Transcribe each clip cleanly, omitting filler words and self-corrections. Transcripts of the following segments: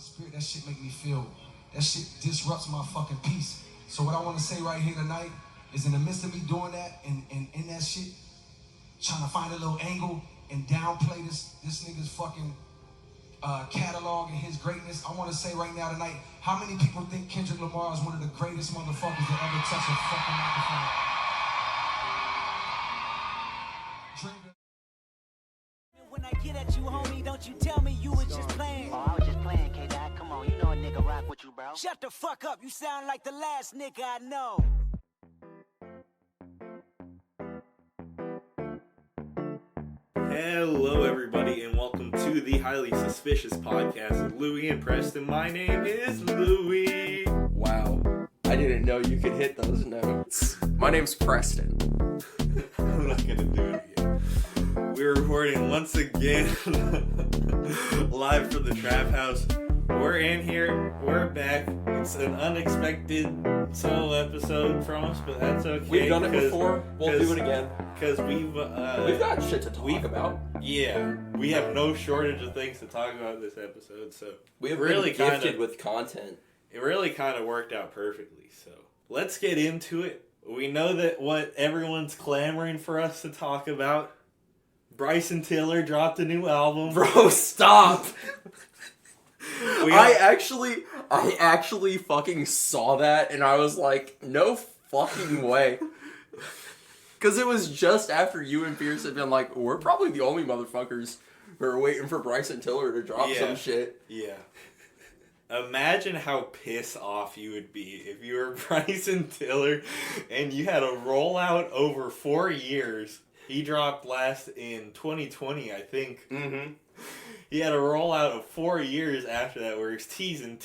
spirit, that shit make me feel, that shit disrupts my fucking peace. So what I want to say right here tonight is in the midst of me doing that and in that shit, trying to find a little angle and downplay this nigga's fucking catalog and his greatness, I want to say right now tonight, how many people think Kendrick Lamar is one of the greatest motherfuckers to ever touch a fucking microphone? When I get at you, homie, don't you tell me you was just playing. Oh, I was just playing, K-Dot. Come on, you know a nigga rock with you, bro. Shut the fuck up. You sound like the last nigga I know. Hello, everybody, and welcome to the Highly Suspicious Podcast with Louie and Preston. My name is Louie. Wow, I didn't know you could hit those notes. My name's Preston. I'm not gonna do it again. We're recording once again, live from the Trap House. We're in here, we're back. It's an unexpected solo episode from us, but that's okay. We've done it before, we'll do it again. Because we've got shit to talk about. Yeah, we have no shortage of things to talk about this episode, so we've really been gifted with content. It really kind of worked out perfectly, so let's get into it. We know that what everyone's clamoring for us to talk about. Bryson Tiller dropped a new album. Bro, stop! I actually fucking saw that, and I was like, no fucking way. Because it was just after you and Pierce had been like, we're probably the only motherfuckers who are waiting for Bryson Tiller to drop some shit. Yeah. Imagine how pissed off you would be if you were Bryson Tiller and you had a rollout over 4 years. He dropped last in 2020, I think. Mm-hmm. He had a rollout of 4 years after that where he's teasing,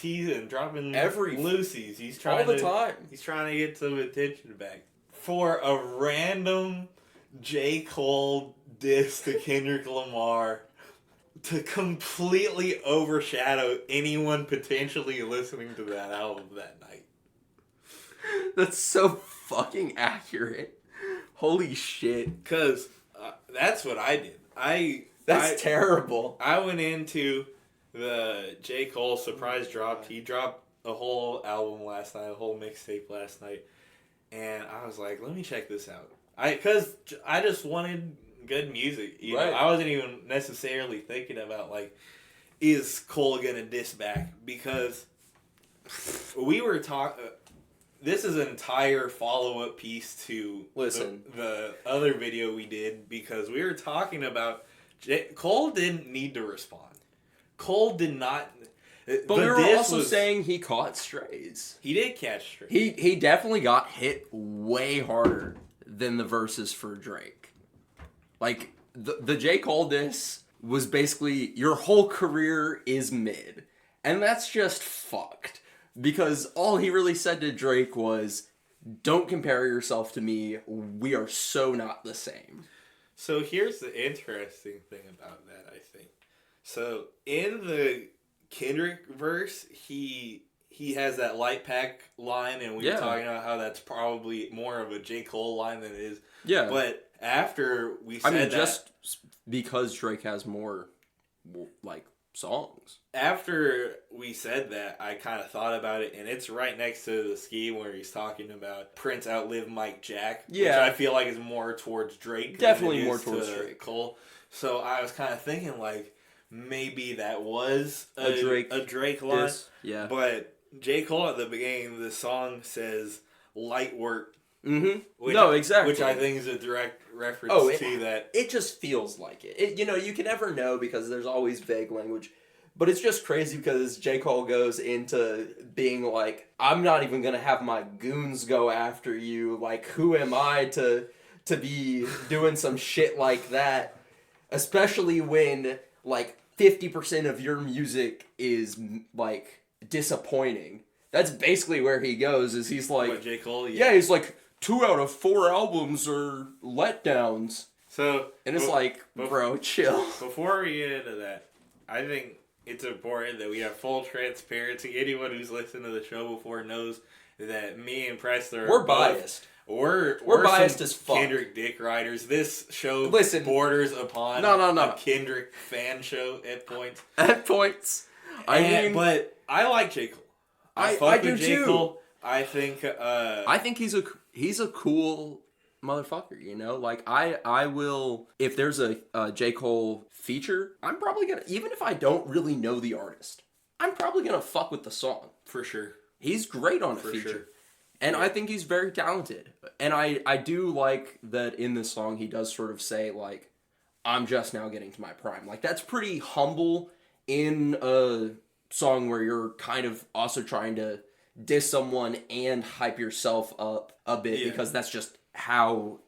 dropping loosies. He's trying all the time. He's trying to get some attention back. For a random J. Cole diss to Kendrick Lamar to completely overshadow anyone potentially listening to that album that night. That's so fucking accurate. Holy shit. Because that's what I did. That's terrible. I went into the J. Cole surprise drop. He dropped a whole album last night, a whole mixtape last night. And I was like, let me check this out. Because I just wanted good music. You know, I wasn't even necessarily thinking about, like, is Cole going to diss back? Because we were talking... This is an entire follow-up piece to the other video we did, because we were talking about... Cole didn't need to respond. Cole did not... But we were also saying he caught strays. He did catch strays. He definitely got hit way harder than the verses for Drake. Like, the J. Cole diss was basically, your whole career is mid. And that's just fucked. Because all he really said to Drake was, don't compare yourself to me, we are so not the same. So here's the interesting thing about that, I think. So, in the Kendrick verse, he has that light pack line, and we were talking about how that's probably more of a J. Cole line than it is. Yeah. But after we said that... just because Drake has more, like, songs. After we said that, I kind of thought about it, and it's right next to the scheme where he's talking about Prince outlived Mike Jack, which I feel like is more towards Drake. Definitely more towards Drake. Cole. So I was kind of thinking, like, maybe that was a Drake line. Yeah. But J. Cole at the beginning of the song says light work. Mm-hmm. Exactly. Which I think is a direct reference to that. It just feels like it. You know, you can never know because there's always vague language. But it's just crazy because J. Cole goes into being like, I'm not even going to have my goons go after you. Like, who am I to be doing some shit like that? Especially when, like, 50% of your music is, like, disappointing. That's basically where he goes, is he's like... What, J. Cole? Yeah, he's like, 2 out of 4 albums are letdowns. So... And it's like, bro, chill. Before we get into that, I think it's important that we have full transparency. Anyone who's listened to the show before knows that me and Preston are... We're biased. We're biased as fuck. Kendrick dick riders. This show borders upon No. a Kendrick fan show at points. At points. But I like J. Cole. I fuck do with J. too. Cole. I think he's a cool motherfucker, you know? Like, I will, if there's a J. Cole feature, I'm probably gonna, even if I don't really know the artist, I'm probably gonna fuck with the song. for sure. He's great on a feature. Sure. And I think he's very talented. And I do like that in this song he does sort of say, like, I'm just now getting to my prime. Like, that's pretty humble in a song where you're kind of also trying to diss someone and hype yourself up a bit, because that's just how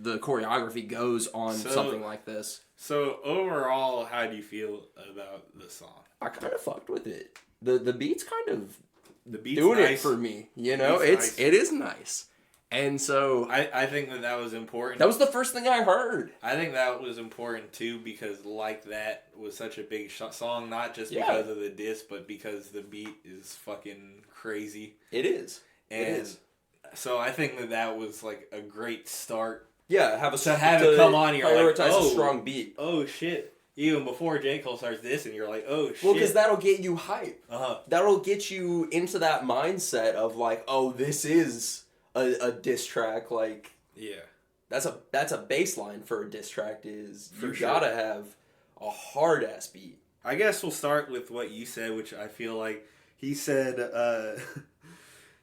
the choreography goes on something like this. So overall, how do you feel about the song? I kind of fucked with it. The beat's kind of beat's doing nice. it for me, you know? It is nice. And so I think that was important. That was the first thing I heard. I think that was important too, because Like That was such a big song, not just because of the diss, but because the beat is fucking crazy. It is. And so I think that was like a great start. Yeah, have it come on, you're prioritize like, a strong beat. Oh shit. Even before J. Cole starts dissing, you're like, oh shit. Well, because that'll get you hype. Uh-huh. That'll get you into that mindset of like, oh, this is a diss track. Like, yeah, that's a baseline for a diss track. Is you sure. gotta have a hard ass beat. I guess we'll start with what you said, which I feel like he said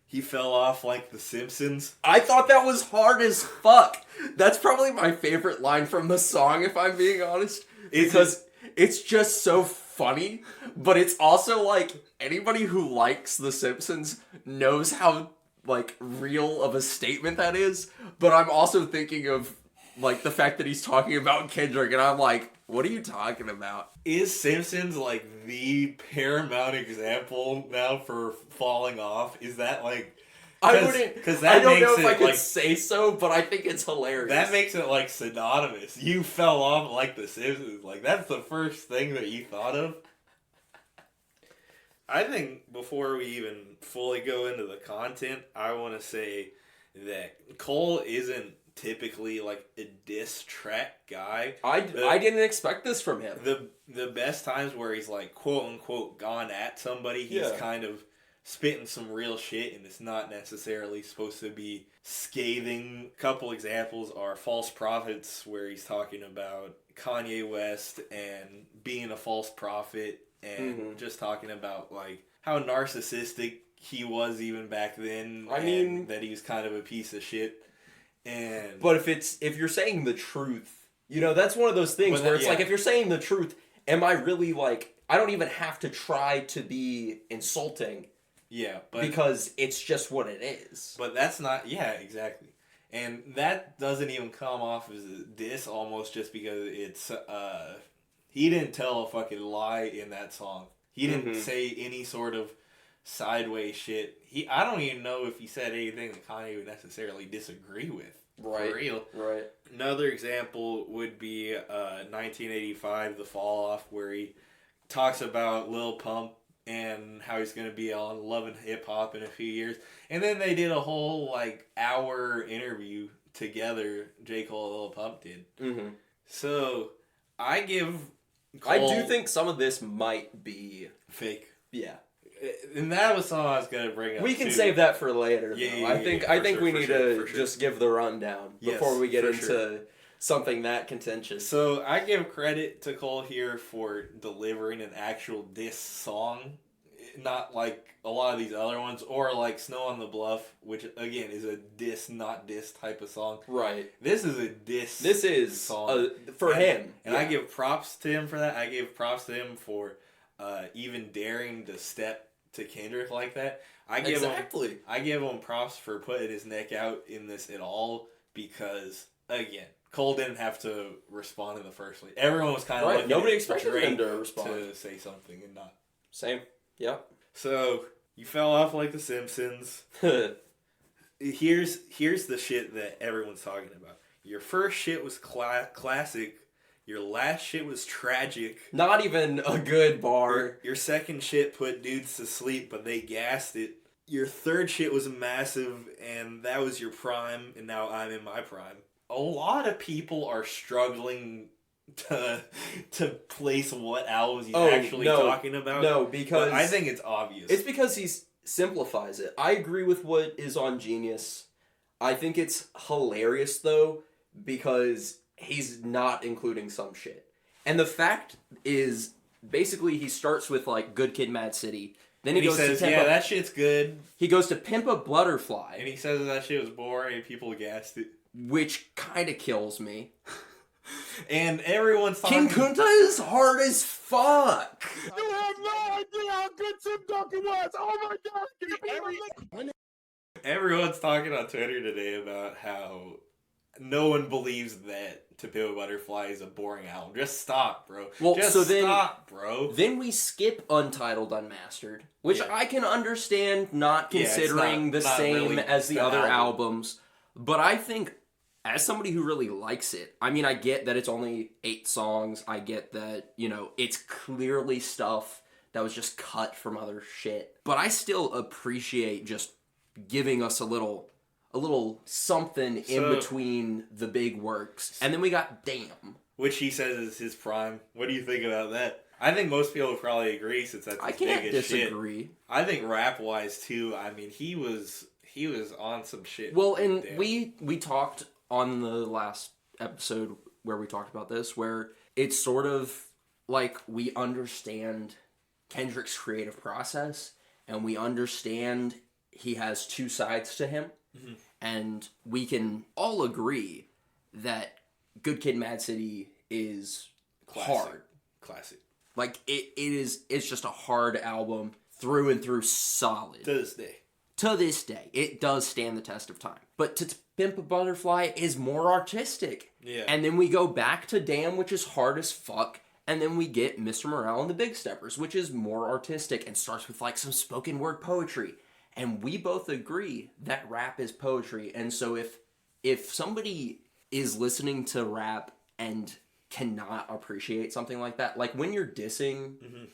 he fell off like The Simpsons. I thought that was hard as fuck. That's probably my favorite line from the song, if I'm being honest. Because it's just so funny, but it's also like anybody who likes The Simpsons knows how like real of a statement that is. But I'm also thinking of like the fact that he's talking about Kendrick, and I'm like, what are you talking about? Is Simpsons like the paramount example now for falling off? Is that like... I don't know if I could say so, but I think it's hilarious. That makes it like synonymous. You fell off like The Simpsons. Like, that's the first thing that you thought of. I think before we even fully go into the content, I want to say that Cole isn't typically like a diss track guy. I didn't expect this from him. The best times where he's like quote unquote gone at somebody, he's kind of spitting some real shit, and it's not necessarily supposed to be scathing. A couple examples are False Prophets, where he's talking about Kanye West and being a false prophet, and just talking about like how narcissistic he was even back then. I mean, that he was kind of a piece of shit. But if you're saying the truth, you know, that's one of those things where it's like, if you're saying the truth, am I really like, I don't even have to try to be insulting. Yeah, but because it's just what it is. But that's not, exactly. And that doesn't even come off as a diss, almost, just because it's, he didn't tell a fucking lie in that song. He didn't say any sort of sideways shit. I don't even know if he said anything that Kanye would necessarily disagree with. Right. For real. Right. Another example would be 1985, The Fall Off, where he talks about Lil Pump and how he's going to be on Love and Hip Hop in a few years. And then they did a whole, like, hour interview together, J. Cole and Lil Pump did. Mm-hmm. So, I give Cole... I do think some of this might be... fake. Yeah. And that was something I was going to bring up, we can save that for later, though. Yeah, I think we need to just give the rundown before we get into... Sure. Something that contentious. So I give credit to Cole here for delivering an actual diss song, not like a lot of these other ones, or like Snow on the Bluff, which again is a diss, not diss type of song. Right. This is a diss. This is song for him, and I give props to him for that. I give props to him for even daring to step to Kendrick like that. I give him props for putting his neck out in this at all, because again, Cole didn't have to respond in the first place. Everyone was kind of looking nobody at expected Drake him to respond, to say something and not. Same. Yep. So you fell off like The Simpsons. Here's the shit that everyone's talking about. Your first shit was classic. Your last shit was tragic. Not even a good bar. Your second shit put dudes to sleep, but they gassed it. Your third shit was massive, and that was your prime, and now I'm in my prime. A lot of people are struggling to place what albums he's actually talking about. No, because but I think it's obvious. It's because he simplifies it. I agree with what is on Genius. I think it's hilarious though because he's not including some shit. And the fact is, basically, he starts with like Good Kid, Mad City. Then he goes says, to Pimp yeah, that shit's good. He goes to Pimp a Butterfly. And he says that shit was boring and people gassed it. Which kind of kills me. And everyone's talking... King Kunta is hard as fuck. You have no idea how good Tim Duncan was. Oh my God. Everyone's talking on Twitter today about how no one believes that To Pimp a Butterfly is a boring album. Just stop, bro. Well, Just so then, stop, bro. Then we skip Untitled Unmastered, which I can understand not considering the same really as the other album. albums. But I think, as somebody who really likes it, I mean, I get that it's only 8 songs. I get that, you know, it's clearly stuff that was just cut from other shit. But I still appreciate just giving us a little something in between the big works. And then we got Damn. Which he says is his prime. What do you think about that? I think most people would probably agree since that's his I can't biggest disagree. shit. I think rap-wise, too, I mean, he was on some shit. Well, and Damn. we talked on the last episode where we talked about this, where it's sort of like we understand Kendrick's creative process, and we understand he has 2 sides to him. Mm-hmm. And we can all agree that Good Kid, Mad City is hard. Classic. Like, it's just a hard album through and through, solid. To this day. To this day. It does stand the test of time. But To Pimp a Butterfly is more artistic. Yeah. And then we go back to Damn, which is hard as fuck. And then we get Mr. Morale and the Big Steppers, which is more artistic and starts with like some spoken word poetry. And we both agree that rap is poetry. And so if somebody is listening to rap and cannot appreciate something like that, like when you're dissing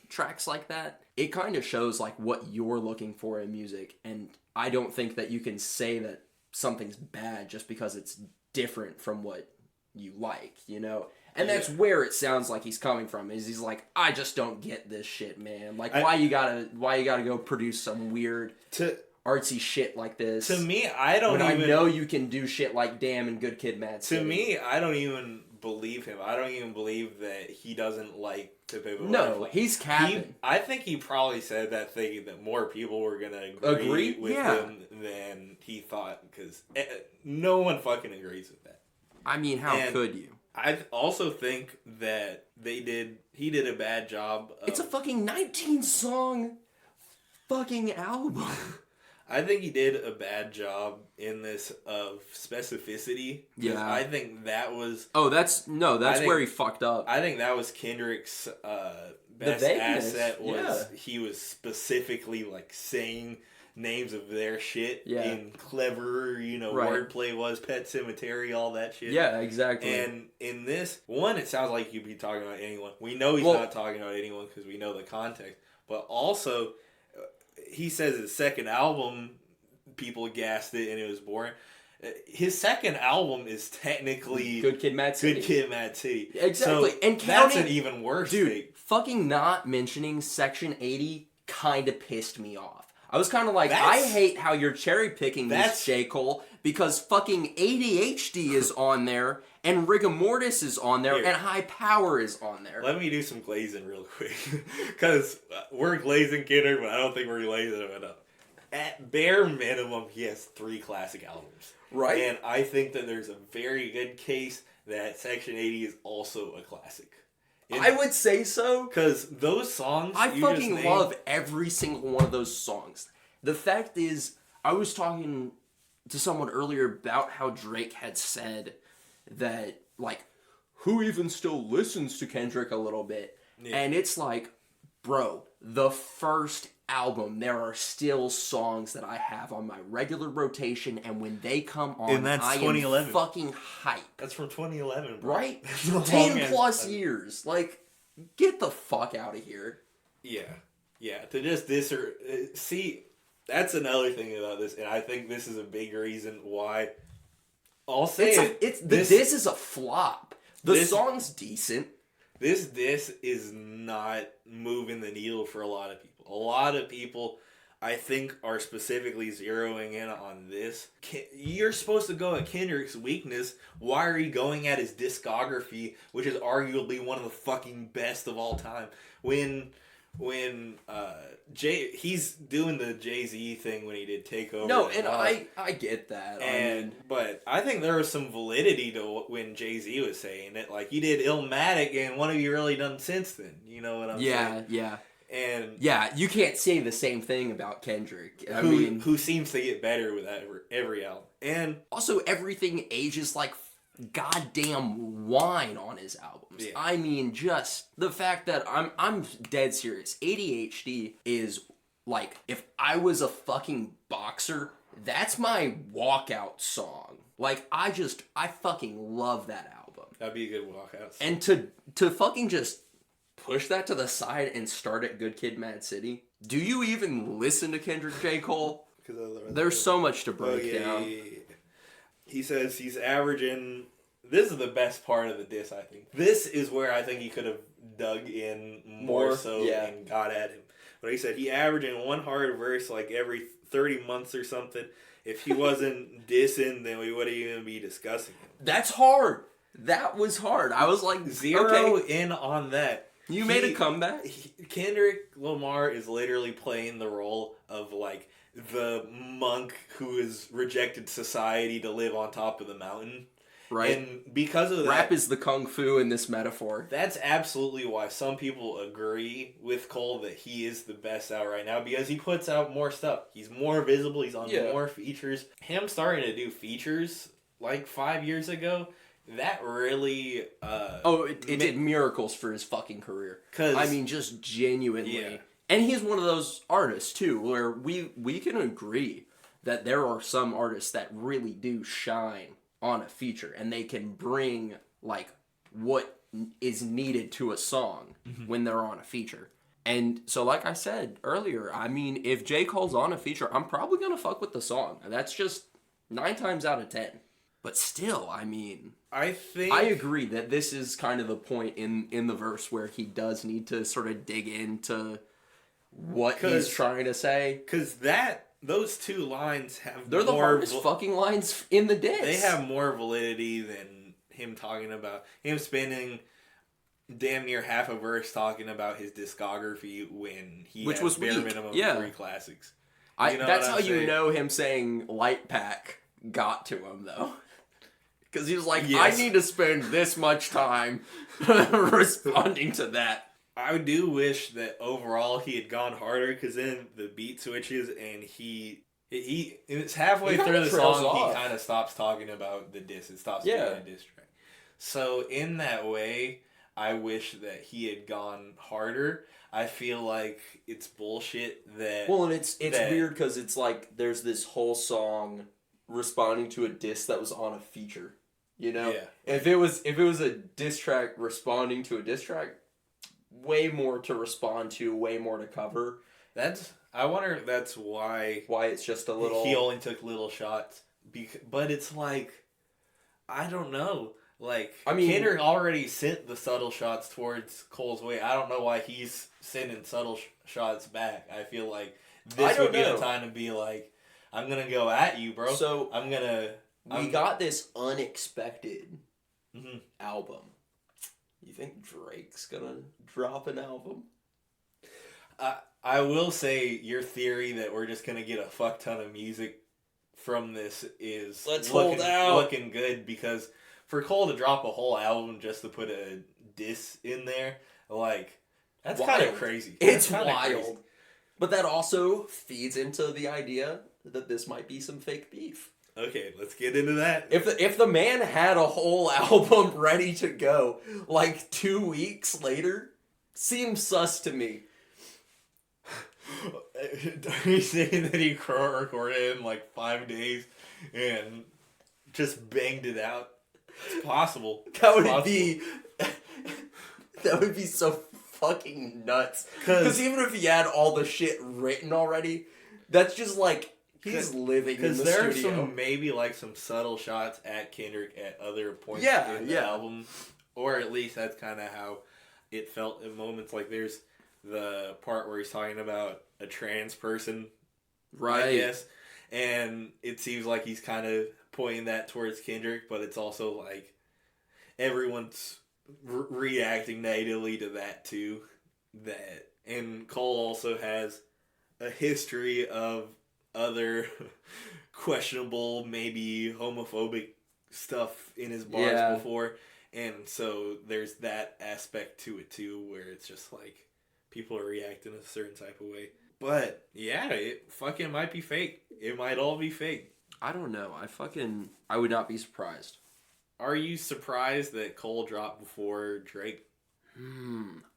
tracks like that, it kind of shows like what you're looking for in music. And I don't think that you can say that something's bad just because it's different from what you like, you know? And that's where it sounds like he's coming from. Is he's like, I just don't get this shit, man. Like, why you gotta go produce some weird artsy shit like this? To me, I know you can do shit like Damn and Good Kid, Mad City. To me, I don't even believe him. I don't even believe that he doesn't like To Pimp a Butterfly. No, he's capping. I think he probably said that thinking that more people were gonna agree with him than he thought, because no one fucking agrees with that. I mean, how could you? I also think that he did a bad job. It's a fucking 19-song fucking album. I think he did a bad job in this of specificity. Yeah. I think that was... that's where he fucked up. I think that was Kendrick's best asset was he was specifically like saying names of their shit in clever, wordplay was Pet Cemetery, all that shit. Yeah, exactly. And in this one, it sounds like you'd be talking about anyone. We know he's not talking about anyone because we know the context. But also, he says his second album, people gassed it and it was boring. His second album is technically Good Kid, Mad City. Good Kid, Mad City. Exactly. So and that's an even worse thing. Fucking not mentioning Section 80 kind of pissed me off. I was kind of like, I hate how you're cherry picking this, J. Cole, because fucking ADHD is on there, and Rigor Mortis is on there, and High Power is on there. Let me do some glazing real quick, because we're glazing Kendrick, but I don't think we're glazing him enough. At bare minimum, he has 3 classic albums. Right. And I think that there's a very good case that Section 80 is also a classic. I would say so. Because those songs, I fucking love every single one of those songs. The fact is, I was talking to someone earlier about how Drake had said that, like, who even still listens to Kendrick a little bit? Yeah. And it's like, bro, the first album, there are still songs that I have on my regular rotation, and when they come on, and that's I 2011. am fucking hype. That's from 2011, bro. Right? 10 plus years. Like, get the fuck out of here. Yeah. To just see, that's another thing about this, and I think this is a big reason why. I'll say this is a flop. The song's decent. This is not moving the needle for a lot of people. A lot of people, I think, are specifically zeroing in on this. You're supposed to go at Kendrick's weakness. Why are you going at his discography, which is arguably one of the fucking best of all time? When he's doing the Jay-Z thing when he did Takeover. No, and I get that. But I think there was some validity to when Jay-Z was saying it. Like, you did Illmatic, and what have you really done since then? You know what I'm saying? Yeah. And yeah, you can't say the same thing about Kendrick. Who seems to get better with every album. And also, everything ages like goddamn wine on his albums. Yeah. I mean, just the fact that I'm dead serious. ADHD is like, if I was a fucking boxer, that's my walkout song. Like, I fucking love that album. That'd be a good walkout song. And to fucking just push that to the side and start at Good Kid, Mad City. Do you even listen to Kendrick J. Cole? There's so much to break down. Yeah. He says he's averaging... This is the best part of the diss, I think. This is where I think he could have dug in more and got at him. But he said he averaging one hard verse like every 30 months or something. If he wasn't dissing, then we wouldn't even be discussing him. That's hard. That was hard. I was like, zero in on that. You made a comeback? Kendrick Lamar is literally playing the role of, like, the monk who has rejected society to live on top of the mountain. Right. And because of that... Rap is the kung fu in this metaphor. That's absolutely why some people agree with Cole that he is the best out right now, because he puts out more stuff. He's more visible. He's on more features. Him starting to do features, like, 5 years ago... That really... it did miracles for his fucking career. I mean, just genuinely. Yeah. And he's one of those artists, too, where we can agree that there are some artists that really do shine on a feature, and they can bring, like, what is needed to a song when they're on a feature. And so, like I said earlier, I mean, if J. Cole's on a feature, I'm probably going to fuck with the song. And that's just 9 times out of 10. But still, I mean... I agree that this is kind of the point in the verse where he does need to sort of dig into what he's trying to say. Because those two lines have They're the hardest fucking lines in the diss. They have more validity than him talking about... Him spending damn near half a verse talking about his discography when he Which has was bare weak. minimum 3 classics. That's how you know him saying Light Pack got to him, though. Because he was like, I need to spend this much time responding to that. I do wish that overall he had gone harder, because then the beat switches and it's halfway through the song, he kind of stops talking about the diss. It stops being a diss track. So in that way, I wish that he had gone harder. I feel like it's bullshit that... Well, and it's weird because it's like there's this whole song responding to a diss that was on a feature. You know, if it was a diss track responding to a diss track, way more to respond to, way more to cover. I wonder if that's why it's just a little. He only took little shots, but it's like, I don't know. Like, I mean, Kendrick already sent the subtle shots towards Cole's way. I don't know why he's sending subtle shots back. I feel like this would be the time to be like, I'm gonna go at you, bro. So We got this unexpected album. You think Drake's gonna drop an album? I will say your theory that we're just gonna get a fuck ton of music from this is looking good, because for Cole to drop a whole album just to put a diss in there, like, that's kind of crazy. It's wild. Crazy. But that also feeds into the idea that this might be some fake beef. Okay, let's get into that. If the man had a whole album ready to go, like 2 weeks later, seems sus to me. Are you saying that he recorded it in like 5 days and just banged it out? It's possible. That would be so fucking nuts. Because even if he had all the shit written already, that's just like... He's living in the studio. Because there are some subtle shots at Kendrick at other points in the album Or at least that's kind of how it felt in moments. Like there's the part where he's talking about a trans person, Right. I guess, and it seems like he's kind of pointing that towards Kendrick, but it's also like everyone's reacting negatively to that too. And Cole also has a history of other questionable, maybe homophobic stuff in his bars before, and so there's that aspect to it too, where it's just like people are reacting a certain type of way. But yeah, it fucking might be fake. It might all be fake. I don't know. I would not be surprised. Are you surprised that Cole dropped before Drake?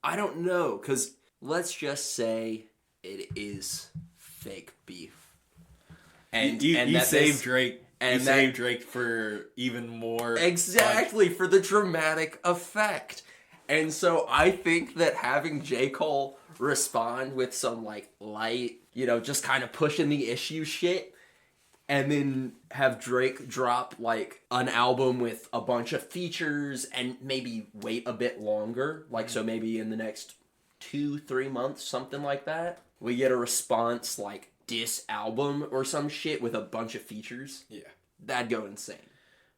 I don't know, because let's just say it is fake beef. And you that saved Drake. and you that- saved Drake for even more. Exactly, for the dramatic effect. And so I think that having J. Cole respond with some like light, just kind of pushing the issue shit, and then have Drake drop like an album with a bunch of features and maybe wait a bit longer, like so maybe in the next 2-3 months, something like that, we get a response like diss album or some shit with a bunch of features. Yeah. That'd go insane.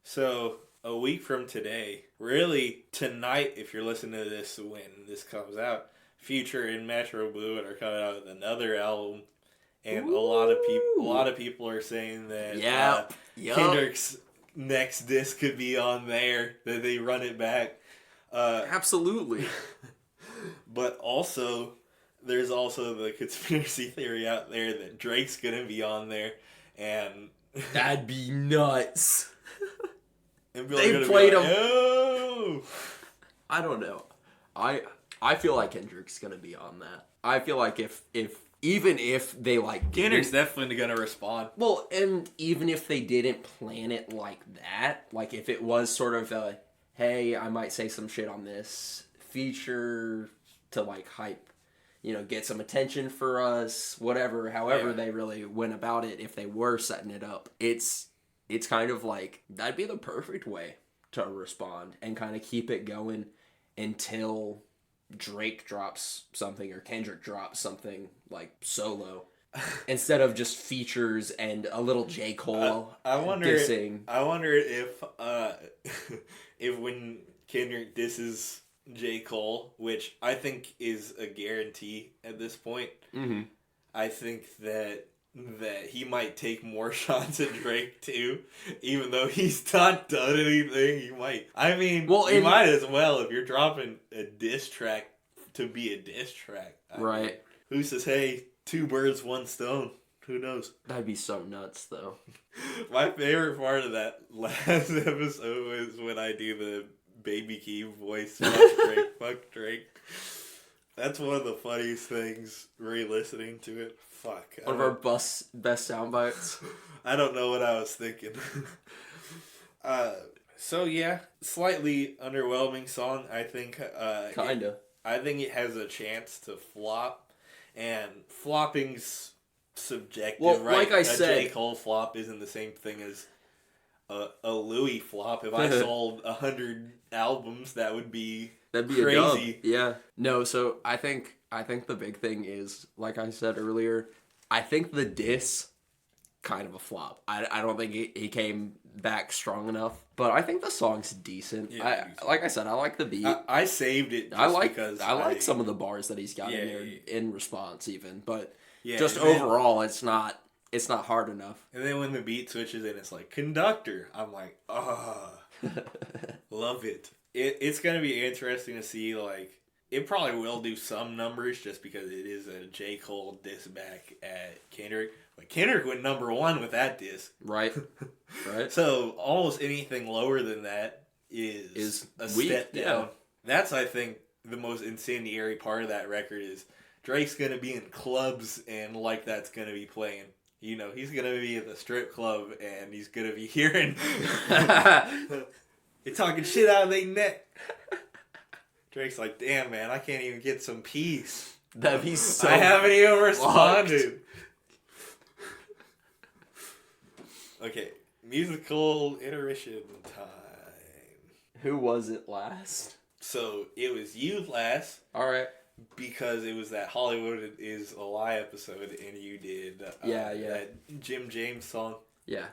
So a week from today, really tonight, if you're listening to this when this comes out, Future and Metro Boomin are coming out with another album, and a lot of people are saying that Kendrick's next disc could be on there, that they run it back. Absolutely. But also, there's also the conspiracy theory out there that Drake's gonna be on there, and That'd be nuts. and people They are gonna played be like, him. "Oh!" I don't know. I feel like Kendrick's gonna be on that. I feel like if even if they like Kendrick's definitely gonna respond. well, and even if they didn't plan it like that, like if it was sort of a hey, I might say some shit on this feature to like hype, get some attention for us, whatever, however they really went about it, if they were setting it up, it's kind of like that'd be the perfect way to respond and kind of keep it going until Drake drops something or Kendrick drops something like solo instead of just features and a little J. Cole I wonder dissing. I wonder if if when Kendrick disses J. Cole, which I think is a guarantee at this point, I think that he might take more shots at Drake too, even though he's not done anything. He might. I mean, you might as well if you're dropping a diss track to be a diss track. Right. mean, who says, hey, 2 birds, 1 stone? Who knows? That'd be so nuts, though. My favorite part of that last episode was when I do the Baby Keem voice. Fuck Drake, fuck Drake. That's one of the funniest things re-listening to it. Fuck. One of our best sound bites. I don't know what I was thinking. So yeah, slightly underwhelming song, I think. Kinda. I think it has a chance to flop, and flopping's subjective, Well, right? like I a said- J. Cole flop isn't the same thing as a Louis flop. If I sold 100 albums, that would be That'd be crazy. a dub. Yeah. No, so I think the big thing is, like I said earlier, I think the diss kind of a flop. I don't think he came back strong enough, but I think the song's decent. Yeah, like I said, I like the beat. I saved it. Just I like because I like some of the bars that he's got in there yeah. in response, even, but Yeah, just and then- overall, it's not hard enough. And then when the beat switches and it's like conductor, I'm like, love it. It's gonna be interesting to see. Like, it probably will do some numbers just because it is a J. Cole diss back at Kendrick. But Kendrick went #1 with that diss. Right. Right. So almost anything lower than that is a weak, step down. yeah. That's, I think, the most incendiary part of that record is Drake's gonna be in clubs and like that's gonna be playing. You know, he's gonna be at the strip club and he's gonna be hearing you're talking shit out of their neck. Drake's like, damn man, I can't even get some peace. That'd be so. I haven't even responded. Okay, musical intermission time. Who was it last? So it was you last. All right. Because it was that Hollywood is a Lie episode, and you did that Jim James song. Yeah.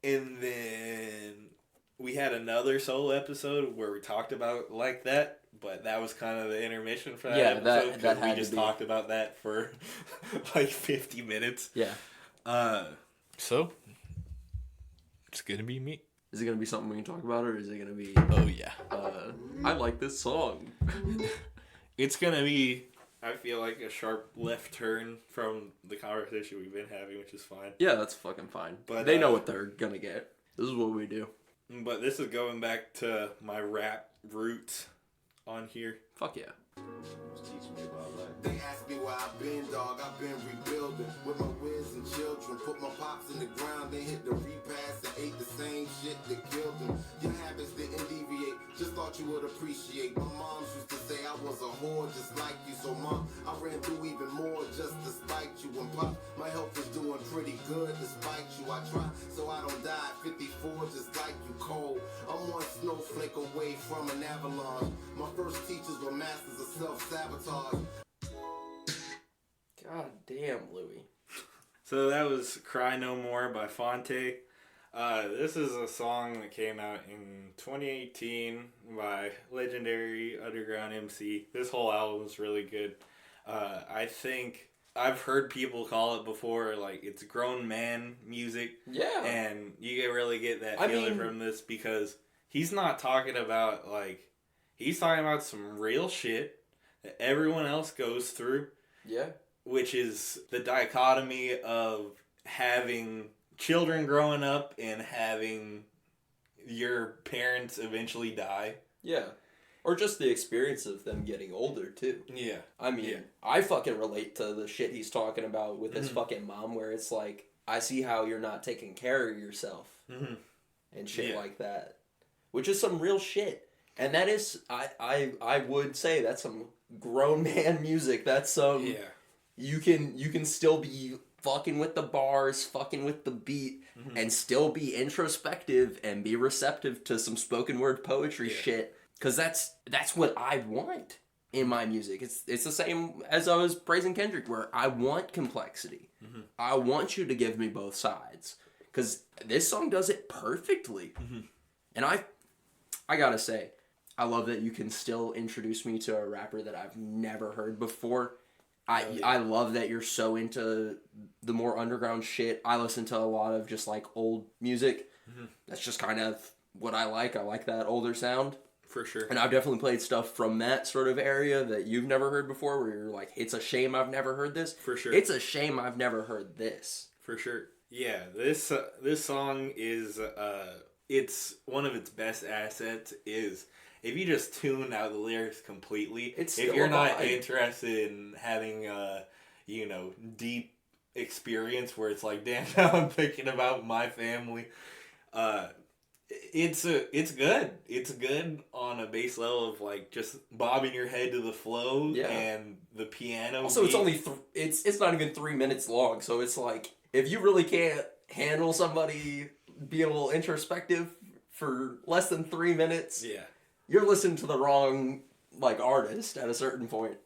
And then we had another solo episode where we talked about like that, but that was kind of the intermission for that episode because we just talked about that for like 50 minutes. Yeah. So it's gonna be me. Is it gonna be something we can talk about, or is it gonna be? Oh yeah. I like this song. It's gonna be, I feel like, a sharp left turn from the conversation we've been having, which is fine. Yeah, that's fucking fine. But they know what they're gonna get. This is what we do. But this is going back to my rap roots on here. Fuck yeah. They ask me where I've been, dog. I've been rebuilding with my wiz and children. Put my pops in the ground, they hit the repass and ate the same shit that killed them. Your habits didn't deviate, just thought you would appreciate. My mom used to say I was a whore just like you. So mom, I ran through even more just to spite you. And pop, my health is doing pretty good despite you. I try so I don't die at 54 just like you cold. I'm one snowflake away from an avalanche. My first teachers were masters of self-sabotage. God damn, Louis. So that was Cry No More by Phonte. This is a song that came out in 2018 by legendary underground MC. This whole album is really good. I think I've heard people call it before, like, it's grown man music. Yeah. And you really get that feeling from this because he's not talking about, like, he's talking about some real shit that everyone else goes through. Yeah. Which is the dichotomy of having children growing up and having your parents eventually die. Yeah. Or just the experience of them getting older, too. Yeah. I mean, I fucking relate to the shit he's talking about with his fucking mom, where it's like, I see how you're not taking care of yourself. And shit like that. Which is some real shit. And that is, I would say that's some grown man music. That's some... Yeah. You can still be fucking with the bars, fucking with the beat, and still be introspective and be receptive to some spoken word poetry shit. Because that's what I want in my music. It's the same as I was praising Kendrick, where I want complexity. I want you to give me both sides. Because this song does it perfectly. And I gotta say, I love that you can still introduce me to a rapper that I've never heard before. I love that you're so into the more underground shit. I listen to a lot of just like old music. That's just kind of what I like. I like that older sound. For sure. And I've definitely played stuff from that sort of area that you've never heard before, where you're like, it's a shame I've never heard this. For sure. It's a shame I've never heard this. For sure. Yeah, this song is, it's one of its best assets is... If you just tune out the lyrics completely, if you're not interested in having deep experience where it's like, damn, now I'm thinking about my family, it's good. It's good on a base level of like just bobbing your head to the flow and the piano. Also, it's only it's not even 3 minutes long, so it's like if you really can't handle somebody being a little introspective for less than 3 minutes, you're listening to the wrong, like, artist at a certain point.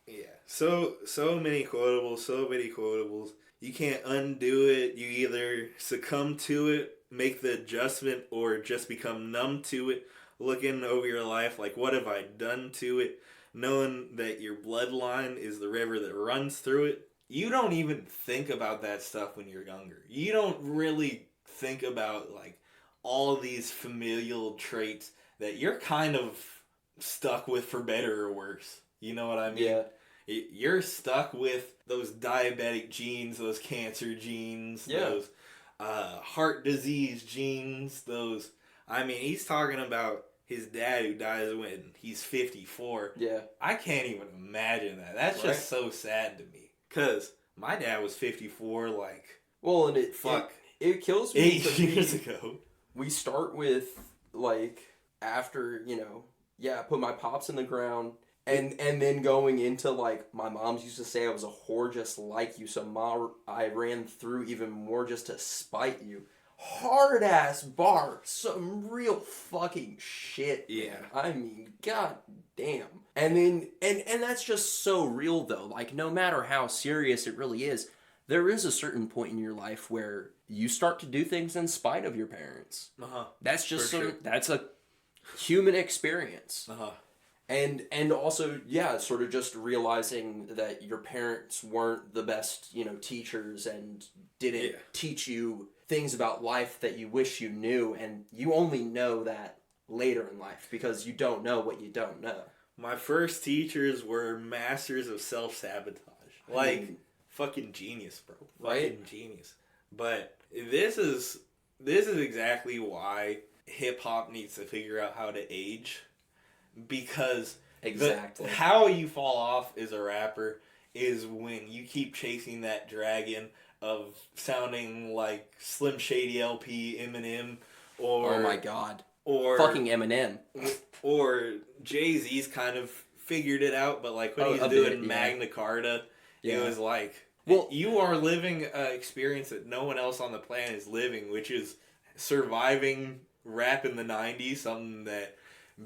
Yeah. So many quotables. You can't undo it. You either succumb to it, make the adjustment, or just become numb to it. Looking over your life, like, what have I done to it? Knowing that your bloodline is the river that runs through it. You don't even think about that stuff when you're younger. You don't really think about, like, all these familial traits that you're kind of stuck with for better or worse. You know what I mean? Yeah. You're stuck with those diabetic genes, those cancer genes, those heart disease genes, those... I mean, he's talking about his dad who dies when he's 54. Yeah. I can't even imagine that. That's just so sad to me. Because my dad was 54, like... Well, and it kills me. 8 years ago. We start with, like... After, put my pops in the ground, and then going into, like, my mom's used to say I was a whore just like you, so I ran through even more just to spite you. hard ass bar, some real fucking shit. Yeah. Man. I mean, god damn. And then and that's just so real though. Like no matter how serious it really is, there is a certain point in your life where you start to do things in spite of your parents. That's just that's a human experience. And also, yeah, sort of just realizing that your parents weren't the best, teachers and didn't teach you things about life that you wish you knew, and you only know that later in life because you don't know what you don't know. My first teachers were masters of self-sabotage. Fucking genius, bro. Right? Fucking genius. But this is exactly why hip-hop needs to figure out how to age. Because exactly how you fall off as a rapper is when you keep chasing that dragon of sounding like Slim Shady LP, Eminem, or oh my god, or fucking Eminem, or Jay-Z's kind of figured it out, but like when he's doing Magna Carta, it was like, well, you are living an experience that no one else on the planet is living, which is surviving rap in the 90s, something that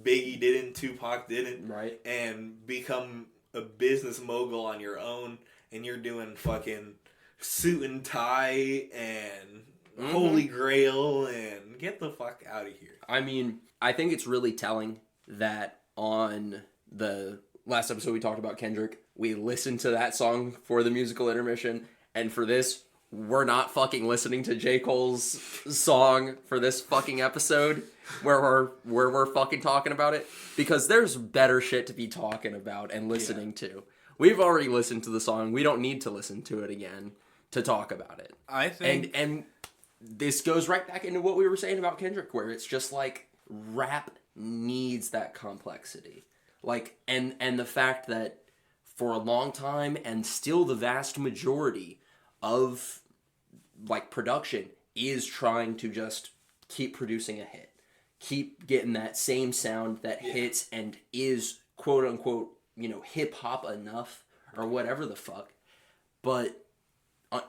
Biggie didn't, Tupac didn't, right? And become a business mogul on your own, and you're doing fucking Suit and Tie and Holy Grail, and get the fuck out of here. I mean, I think it's really telling that on the last episode we talked about Kendrick, we listened to that song for the musical intermission, and for this, we're not fucking listening to J. Cole's song for this fucking episode where we're fucking talking about it, because there's better shit to be talking about and listening to. We've already listened to the song. We don't need to listen to it again to talk about it. I think... And this goes right back into what we were saying about Kendrick, where it's just like rap needs that complexity. Like, and the fact that for a long time, and still the vast majority of like production is trying to just keep producing a hit, keep getting that same sound that hits and is quote unquote, hip hop enough or whatever the fuck. But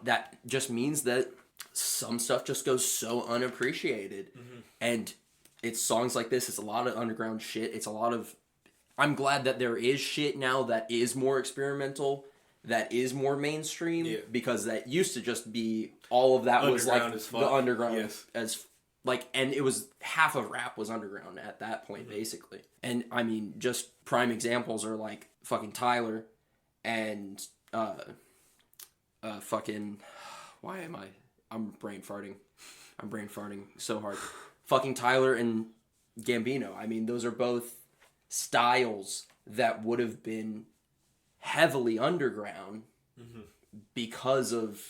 that just means that some stuff just goes so unappreciated. And it's songs like this. It's a lot of underground shit. It's a lot of, I'm glad that there is shit now that is more experimental, that is more mainstream, because that used to just be all of that was like the underground as like, and it was half of rap was underground at that point basically. And I mean, just prime examples are like fucking Tyler and fucking, I'm brain farting so hard. Fucking Tyler and Gambino. I mean, those are both styles that would have been heavily underground because of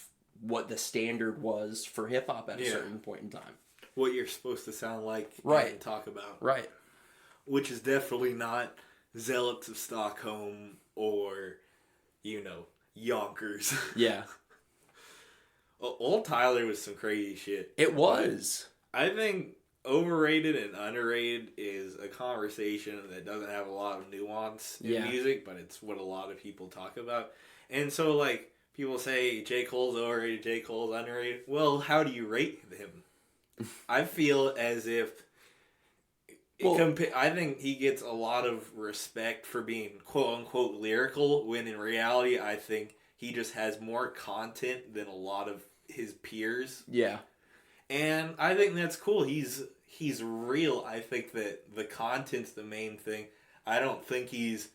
what the standard was for hip-hop at a certain point in time. What you're supposed to sound like and talk about. Right. Which is definitely not Zealots of Stockholm or, Yonkers. Yeah. Old Tyler was some crazy shit. It was. I think overrated and underrated is a conversation that doesn't have a lot of nuance in music, but it's what a lot of people talk about. And so, like, people say J. Cole's overrated, J. Cole's underrated. Well, how do you rate him? I feel as if... I think he gets a lot of respect for being quote-unquote lyrical, when in reality, I think he just has more content than a lot of his peers. Yeah. And I think that's cool. He's real. I think that the content's the main thing. I don't think he's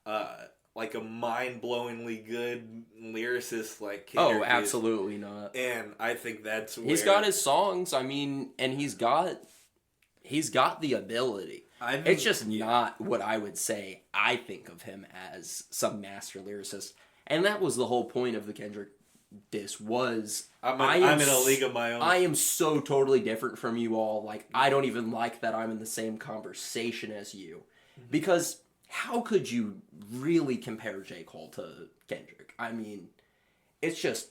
like a mind-blowingly good lyricist like Kendrick absolutely not. And I think that's where... He's got his songs, I mean, and he's got the ability. It's just not what I would say I think of him as some master lyricist. And that was the whole point of the Kendrick diss was... I'm in a league of my own. I am so totally different from you all. Like, I don't even like that I'm in the same conversation as you. Because how could you really compare J. Cole to Kendrick? I mean, it's just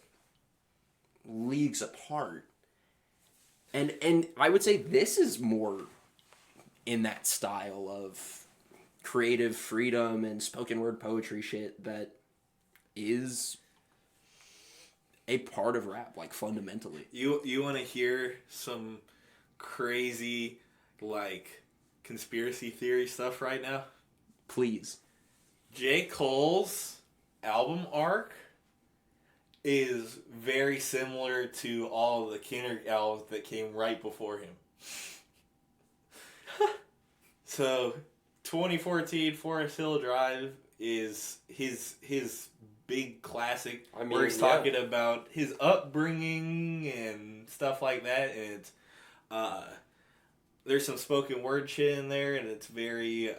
leagues apart. And I would say this is more in that style of creative freedom and spoken word poetry shit that is a part of rap, like, fundamentally. You want to hear some crazy, like, conspiracy theory stuff right now? Please. J. Cole's album arc is very similar to all of the Kendrick albums that came right before him. So, 2014 Forest Hill Drive is his big classic, where he's talking about his upbringing and stuff like that, and it's there's some spoken word shit in there, and it's very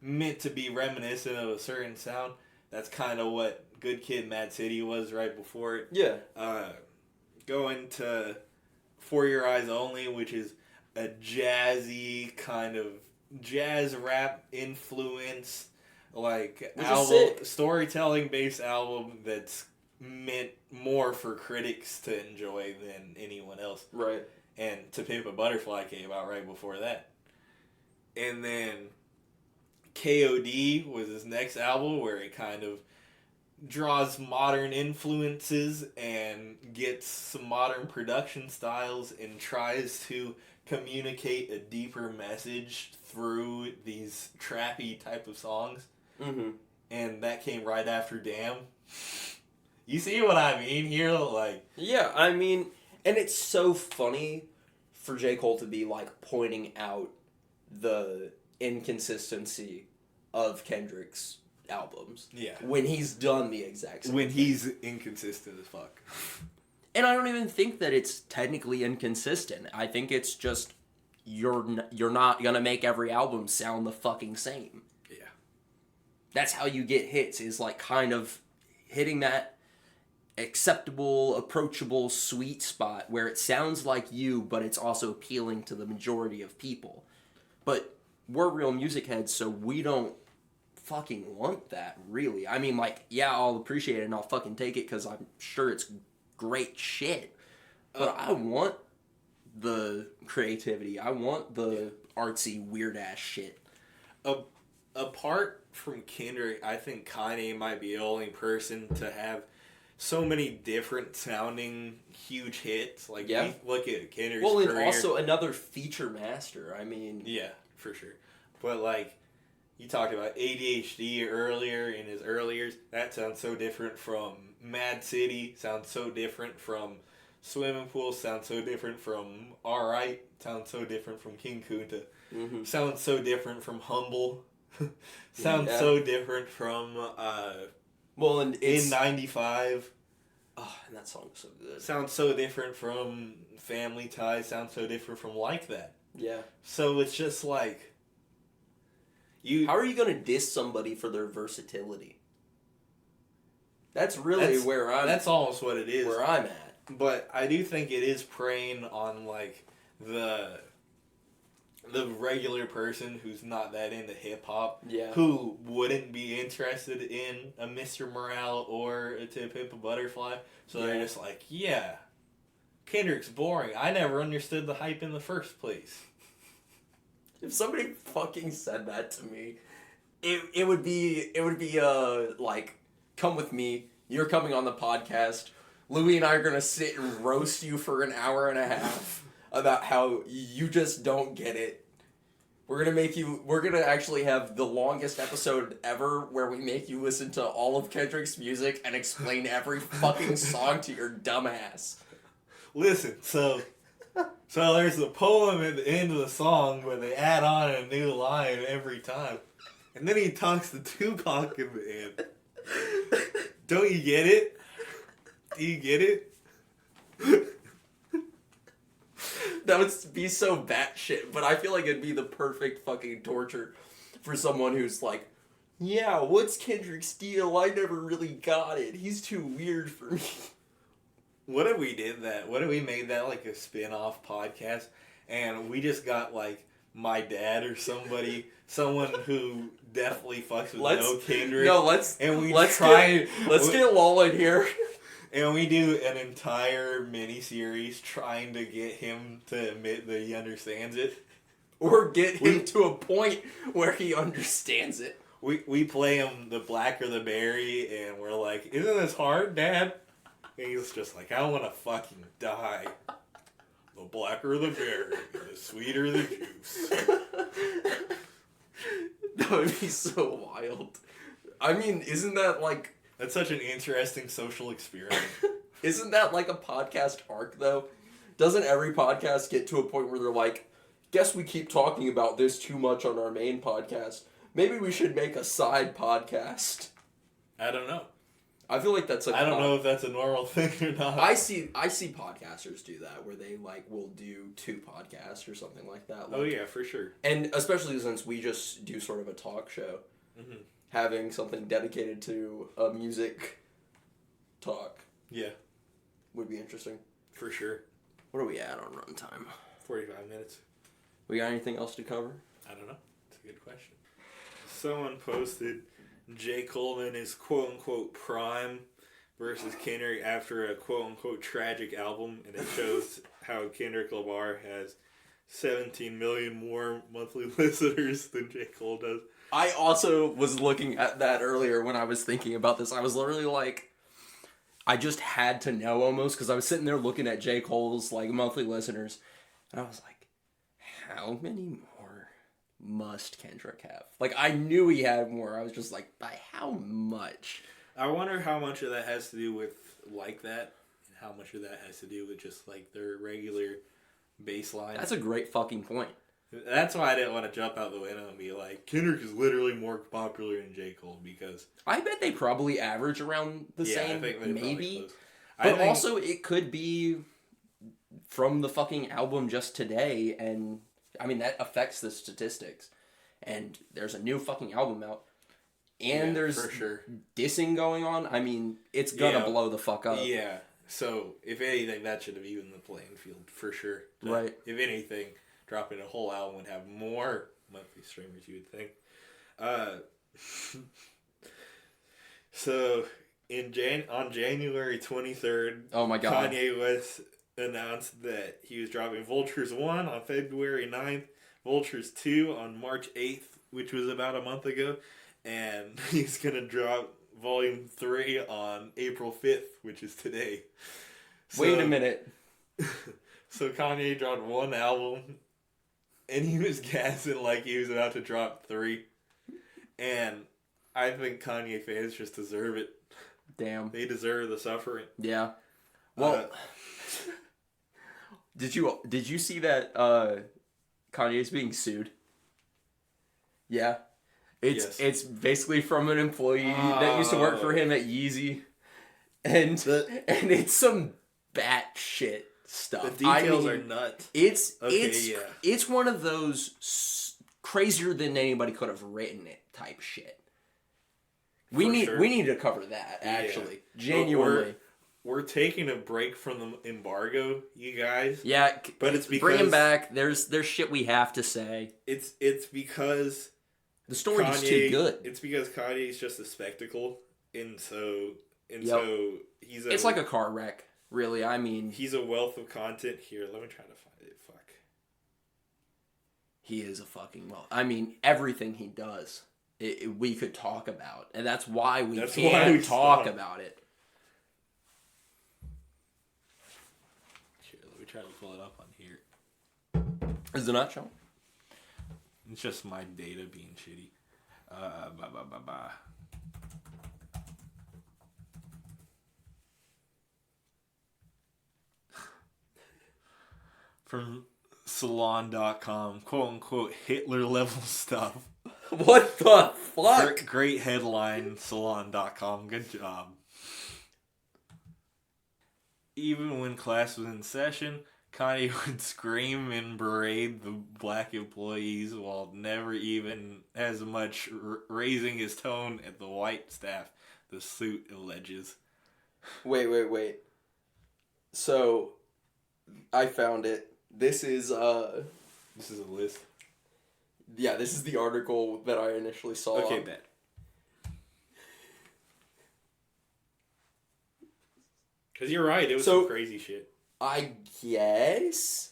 meant to be reminiscent of a certain sound. That's kind of what Good Kid, Mad City was right before it. Yeah. Going to For Your Eyes Only, which is a jazzy kind of jazz rap influence, like storytelling based album that's meant more for critics to enjoy than anyone else. Right. And To Pimp a Butterfly came out right before that. And then KOD was his next album, where it kind of draws modern influences and gets some modern production styles and tries to communicate a deeper message through these trappy type of songs. Mm-hmm. And that came right after Damn. You see what I mean here? Like, yeah, I mean, and it's so funny for J. Cole to be, like, pointing out the inconsistency of Kendrick's albums. Yeah. When he's done the exact same when thing. he's inconsistent as fuck. And I don't even think that it's technically inconsistent. I think it's just you're not gonna make every album sound the fucking same. Yeah. That's how you get hits, is like kind of hitting that acceptable, approachable, sweet spot where it sounds like you, but it's also appealing to the majority of people. But we're real music heads, so we don't fucking want that, really. I mean, like, yeah, I'll appreciate it and I'll fucking take it because I'm sure it's great shit. But I want the creativity. I want the artsy, weird-ass shit. Apart from Kendrick, I think Kanye might be the only person to have so many different sounding huge hits. Like, yeah. You look at Kendrick's career. and also another feature master. I mean... Yeah, for sure. But, like, you talked about ADHD earlier in his early years. That sounds so different from Mad City. Sounds so different from Swimming Pool. Sounds so different from Alright. Sounds so different from King Kunta. Mm-hmm. Sounds so different from Humble. Sounds so different from well, and it's, In 95. Oh, and that song is so good. Sounds so different from Family Ties. Sounds so different from Like That. Yeah. So it's just like how are you gonna diss somebody for their versatility? That's really where I'm. That's almost what it is. Where I'm at. But I do think it is preying on like the regular person who's not that into hip hop, who wouldn't be interested in a Mr. Morale or a To Pimp a Butterfly. So they're just like, yeah, Kendrick's boring. I never understood the hype in the first place. If somebody fucking said that to me, it would be like, come with me. You're coming on the podcast. Louis and I are gonna sit and roast you for an hour and a half about how you just don't get it. We're gonna actually have the longest episode ever where we make you listen to all of Kendrick's music and explain every fucking song to your dumb ass. Listen, so there's a poem at the end of the song where they add on a new line every time. And then he talks to Tupac in the end. Don't you get it? Do you get it? That would be so batshit, but I feel like it'd be the perfect fucking torture for someone who's like, yeah, what's Kendrick's deal? I never really got it. He's too weird for me. What if we did that? What if we made that like a spin-off podcast and we just got like my dad or someone who definitely fucks with no Kendrick. No, let's get Lol in here. And we do an entire mini-series trying to get him to admit that he understands it. Or get him to a point where he understands it. we play him the black or the berry, and we're like, isn't this hard, Dad? And he's just like, I want to fucking die. The blacker the berry, the sweeter the juice. That would be so wild. I mean, isn't that like... That's such an interesting social experiment. Isn't that like a podcast arc, though? Doesn't every podcast get to a point where they're like, guess we keep talking about this too much on our main podcast. Maybe we should make a side podcast. I don't know. I feel like that's like... I don't know if that's a normal thing or not. I see podcasters do that, where they like will do 2 podcasts or something like that. Like, oh yeah, for sure. And especially since we just do sort of a talk show, having something dedicated to a music talk, would be interesting. For sure. What are we at on runtime? 45 minutes. We got anything else to cover? I don't know. It's a good question. Someone posted J. Cole in his quote-unquote prime versus Kendrick after a quote-unquote tragic album, and it shows how Kendrick Lamar has 17 million more monthly listeners than J. Cole does. I also was looking at that earlier when I was thinking about this. I was literally like, I just had to know almost, because I was sitting there looking at J. Cole's like monthly listeners, and I was like, how many more must Kendrick have? Like, I knew he had more. I was just like, by how much? I wonder how much of that has to do with like that, and how much of that has to do with just like their regular baseline. That's a great fucking point. That's why I didn't want to jump out the window and be like, Kendrick is literally more popular than J. Cole, because... I bet they probably average around the same, I think maybe. But also, it could be from the fucking album just today, and, I mean, that affects the statistics. And there's a new fucking album out, and there's for sure dissing going on. I mean, it's gonna blow the fuck up. Yeah, so, if anything, that should have evened the playing field, for sure. Right. If anything... dropping a whole album would have more monthly streamers, you would think. So, on January 23rd, oh my God, Kanye West announced that he was dropping Vultures 1 on February 9th, Vultures 2 on March 8th, which was about a month ago, and he's going to drop Volume 3 on April 5th, which is today. Wait a minute. So Kanye dropped 1 album, and he was gassing like he was about to drop 3. And I think Kanye fans just deserve it. Damn. They deserve the suffering. Yeah. Well, did you see that Kanye's being sued? Yeah. It's basically from an employee that used to work for him at Yeezy. And it's some batshit stuff. The details are nuts. It's one of those crazier than anybody could have written it type shit. We need to cover that, actually. Genuinely. We're taking a break from the embargo, you guys. Yeah, but it's because bring him back. There's shit we have to say. It's because the story's too good. It's because Kanye's just a spectacle, and so he's it's like a car wreck. Really, I mean... He's a wealth of content. Here, let me try to find it. Fuck. He is a fucking wealth. I mean, everything he does, we could talk about. And that's why we can't talk about it. Here, let me try to pull it up on here. Is it not showing? It's just my data being shitty. From Salon.com, quote unquote Hitler level stuff. What the fuck? Great headline, Salon.com. Good job. Even when class was in session, Kanye would scream and berate the black employees while never even as much raising his tone at the white staff, the suit alleges. Wait. So, I found it. This is a list. Yeah, this is the article that I initially saw. Okay, bet. Because you're right, it was some crazy shit. I guess?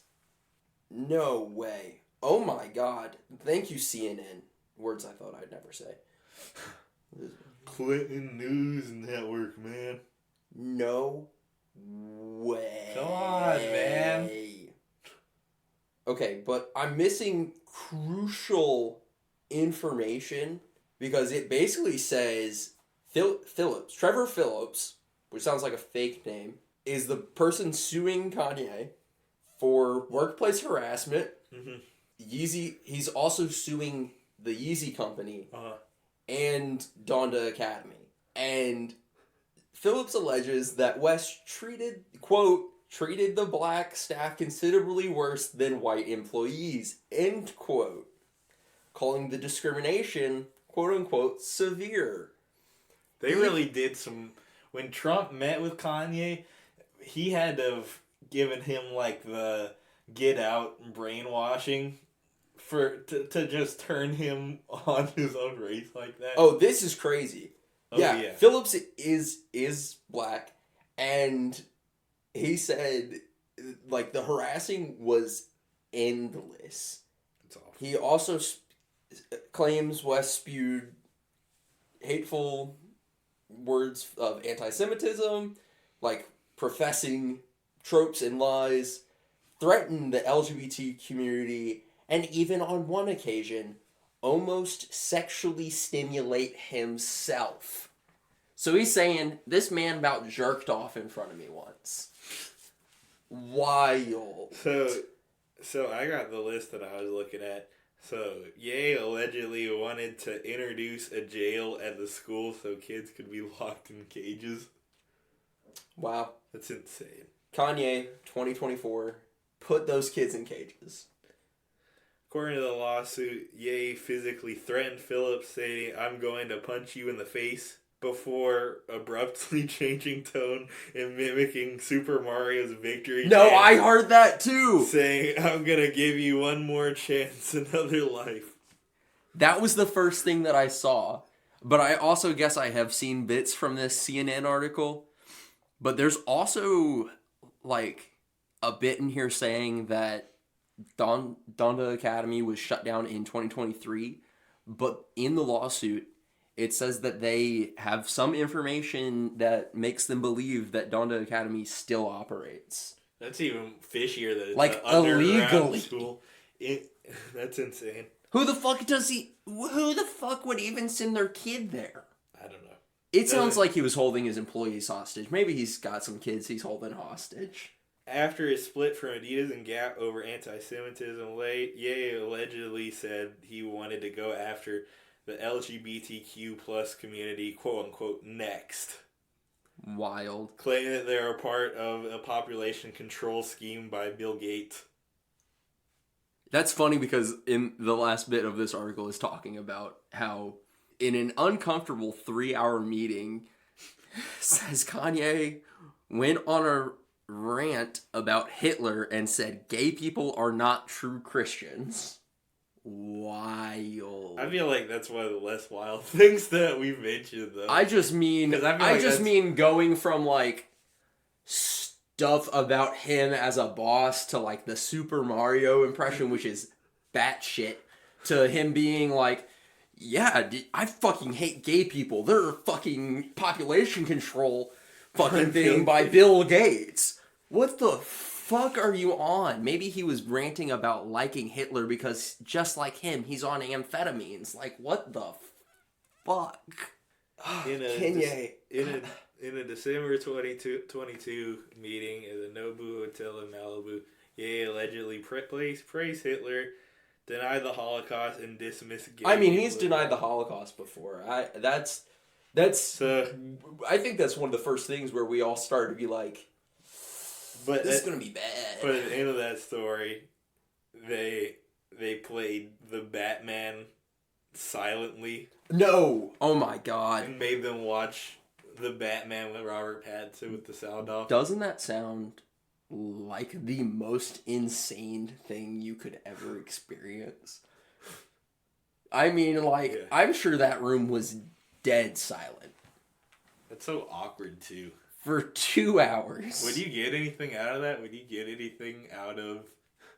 No way. Oh my God. Thank you, CNN. Words I thought I'd never say. Clinton News Network, man. No way. Come on, man. Okay, but I'm missing crucial information because it basically says Trevor Phillips, which sounds like a fake name, is the person suing Kanye for workplace harassment. Mm-hmm. Yeezy, he's also suing the Yeezy company Uh-huh. and Donda Academy. And Phillips alleges that West treated the black staff considerably worse than white employees, end quote, calling the discrimination, quote unquote, severe. They really did some... When Trump met with Kanye, he had to have given him, like, the get out brainwashing to just turn him on his own race like that. Oh, this is crazy. Oh, yeah, Phillips is black, and he said, like, the harassing was endless. That's awful. He also claims West spewed hateful words of anti-Semitism, like professing tropes and lies, threatened the LGBT community, and even on one occasion, almost sexually stimulate himself. So he's saying, this man about jerked off in front of me once. Wild. So I got the list that I was looking at. So, Ye allegedly wanted to introduce a jail at the school so kids could be locked in cages. Wow. That's insane. Kanye, 2024, put those kids in cages. According to the lawsuit, Ye physically threatened Phillips, saying, "I'm going to punch you in the face," before abruptly changing tone and mimicking Super Mario's victory No, dance, I heard that too! saying, "I'm gonna give you one more chance, another life." That was the first thing that I saw. But I also guess I have seen bits from this CNN article. But there's also, like, a bit in here saying that Donda Academy was shut down in 2023. But in the lawsuit, it says that they have some information that makes them believe that Donda Academy still operates. That's even fishier than like, it's an underground illegally. school. That's insane. Who the fuck would even send their kid there? I don't know. It sounds like he was holding his employees hostage. Maybe he's got some kids he's holding hostage. After his split from Adidas and Gap over anti-Semitism, Ye allegedly said he wanted to go after the LGBTQ plus community, quote-unquote, next. Wild. Claiming that they're a part of a population control scheme by Bill Gates. That's funny because in the last bit of this article is talking about how in an uncomfortable 3-hour meeting, says Kanye went on a rant about Hitler and said gay people are not true Christians. Wild. I feel like that's one of the less wild things that we've mentioned, though. I just mean going from, like, stuff about him as a boss to, like, the Super Mario impression, which is batshit, to him being like, yeah, I fucking hate gay people. They're a fucking population control fucking thing by Bill Gates. What the fuck are you on? Maybe he was ranting about liking Hitler because, just like him, he's on amphetamines. Like, what the fuck? Kanye. In a December 2022 meeting at the Nobu Hotel in Malibu, Ye allegedly praised Hitler, denied the Holocaust, and dismissed gay people. He's denied the Holocaust before. I think that's one of the first things where we all started to be like, but this is going to be bad. But at the end of that story, they played the Batman silently. No! Oh my god. And made them watch the Batman with Robert Pattinson with the sound off. Doesn't that sound like the most insane thing you could ever experience? I'm sure that room was dead silent. That's so awkward, too. For 2 hours. Would you get anything out of that? Would you get anything out of...